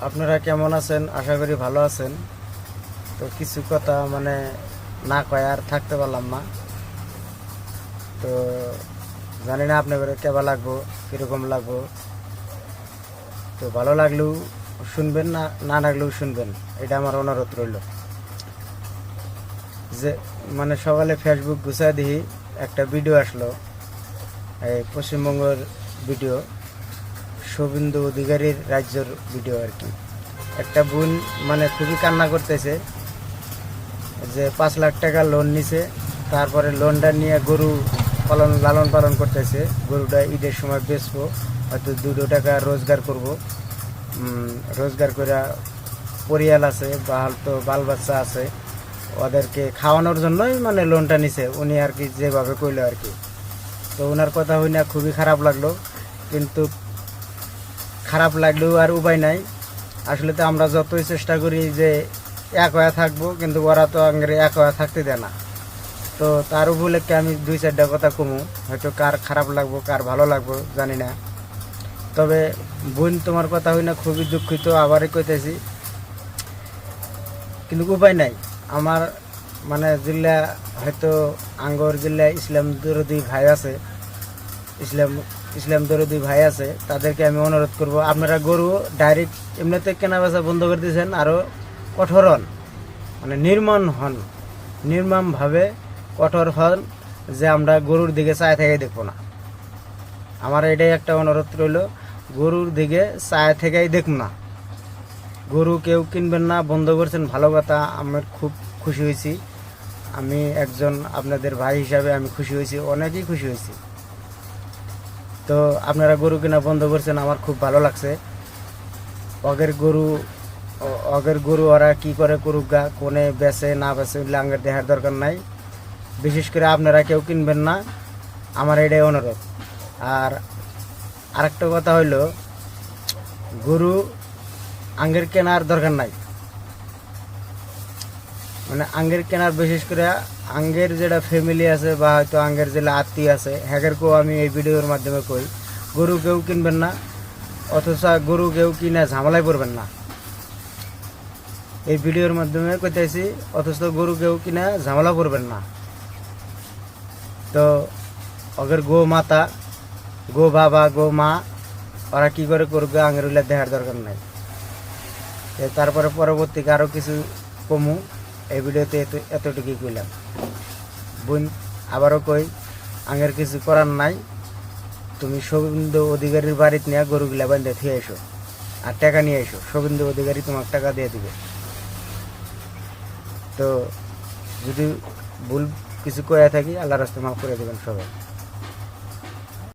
আপনারা কেমন আছেন? আশা করি ভালো আছেন। তো কিছু কথা না কয়ে আর থাকতে পারলাম না। তো জানি না আপনাদের কেবা লাগবো, কীরকম লাগবো। তো ভালো লাগলেও শুনবেন, না না লাগলেও শুনবেন, এটা আমার অনুরোধ রইল। যে সকালে ফেসবুক গুছাই দিই, একটা ভিডিও আসলো, এই পশ্চিমবঙ্গের ভিডিও, শুভেন্দু অধিকারীর রাজ্যের ভিডিও আর কি। একটা বোন খুবই কান্না করতেছে যে 5 লাখ টাকা লোন নিছে, তারপরে লোনটা নিয়ে গরু লালন পালন করতেছে। গরুটা ঈদের সময় বেচবো, হয়তো 2 টাকা রোজগার করব। রোজগার করে পরিয়াল আছে বা হয়তো বাল বাচ্চা আছে, ওদেরকে খাওয়ানোর জন্যই লোনটা নিছে উনি আর কি, যেভাবে কইলো আর কি। তো ওনার কথা হই না, খুবই খারাপ লাগলো। কিন্তু খারাপ লাগলেও আর উপায় নাই। আসলে তো আমরা যতই চেষ্টা করি যে এক হয়ে থাকবো, কিন্তু ওরা তো আগে এক হয়ে থাকতে দেয় না। তো তার উপলক্ষে আমি 2-4টা কথা কমু, হয়তো কার খারাপ লাগবো কার ভালো লাগবো জানি না। তবে বোন, তোমার কথা হই না, খুবই দুঃখিত, আবারই কইতেছি। কিন্তু উপায় নাই। আমার জিল্লা, হয়তো আঙ্গর জিল্লা ইসলাম দরদি ভাই আছে, ইসলাম দরদি ভাই আছে, তাদেরকে আমি অনুরোধ করব, আপনারা গরু ডাইরেক্ট এমনিতে কেনা বেচা বন্ধ করে দিয়েছেন, আরও কঠোর হন, নির্মমভাবে কঠোর হন, যে আমরা গরুর দিকে চায় থেকে দেখবো না। আমার এটাই একটা অনুরোধ রইল, গরুর দিকে চায় থেকেই দেখব না। গরু কেউ কিনবেন না, বন্ধ করছেন, ভালো কথা, আমার খুব খুশি হয়েছি। আমি একজন আপনাদের ভাই হিসাবে আমি খুশি হয়েছি, অনেকই খুশি হয়েছি। তো আপনারা গরু কেনা বন্ধ করছেন, আমার খুব ভালো লাগছে। অগের গরু ওরা কি করে করুক গা, কোনে বেচে না বেচে লাঙ্গের দেখার দরকার নাই। বিশেষ করে আপনারা কেউ কিনবেন না, আমার এটাই অনুরোধ। আর আরেকটা কথা হইল, গরু আঙ্গের কেনার দরকার নাই। আঙ্গের কেনার, বিশেষ করে আঙ্গের যেটা ফ্যামিলি আছে বা হয়তো আঙ্গের যেটা আত্মীয় আছে, হ্যাগেরকেও আমি এই ভিডিওর মাধ্যমে কই, গরু কেউ কিনবেন না, অথচ গরু কেউ কিনে ঝামেলায় পড়বেন না। এই ভিডিওর মাধ্যমে কইতেছি, অথচ গরু কেউ কিনে ঝামেলা পড়বেন না। তো ওদের গো মাতা, গো বাবা, গো মা, ওরা কি করে করবে আঙ্গের উল্লা দেখার দরকার নাই। তারপরে পরবর্তীকে আরও কিছু কমু, এই ভিডিওতে এতটুকুই কইলাম। বোন, আবারও কই, আঙ্গের কিছু করার নাই। তুমি শুভেন্দু অধিকারীর বাড়িতে নিয়ে গরুগুলা বান্ধে থিয়ে এসো, আর টাকা নিয়ে এসো, শুভেন্দু অধিকারী তোমাকে টাকা দিয়ে দিবে। তো যদি ভুল কিছু করে থাকি, আল্লাহর রাস্তায় মাফ করে দেবেন সবাই।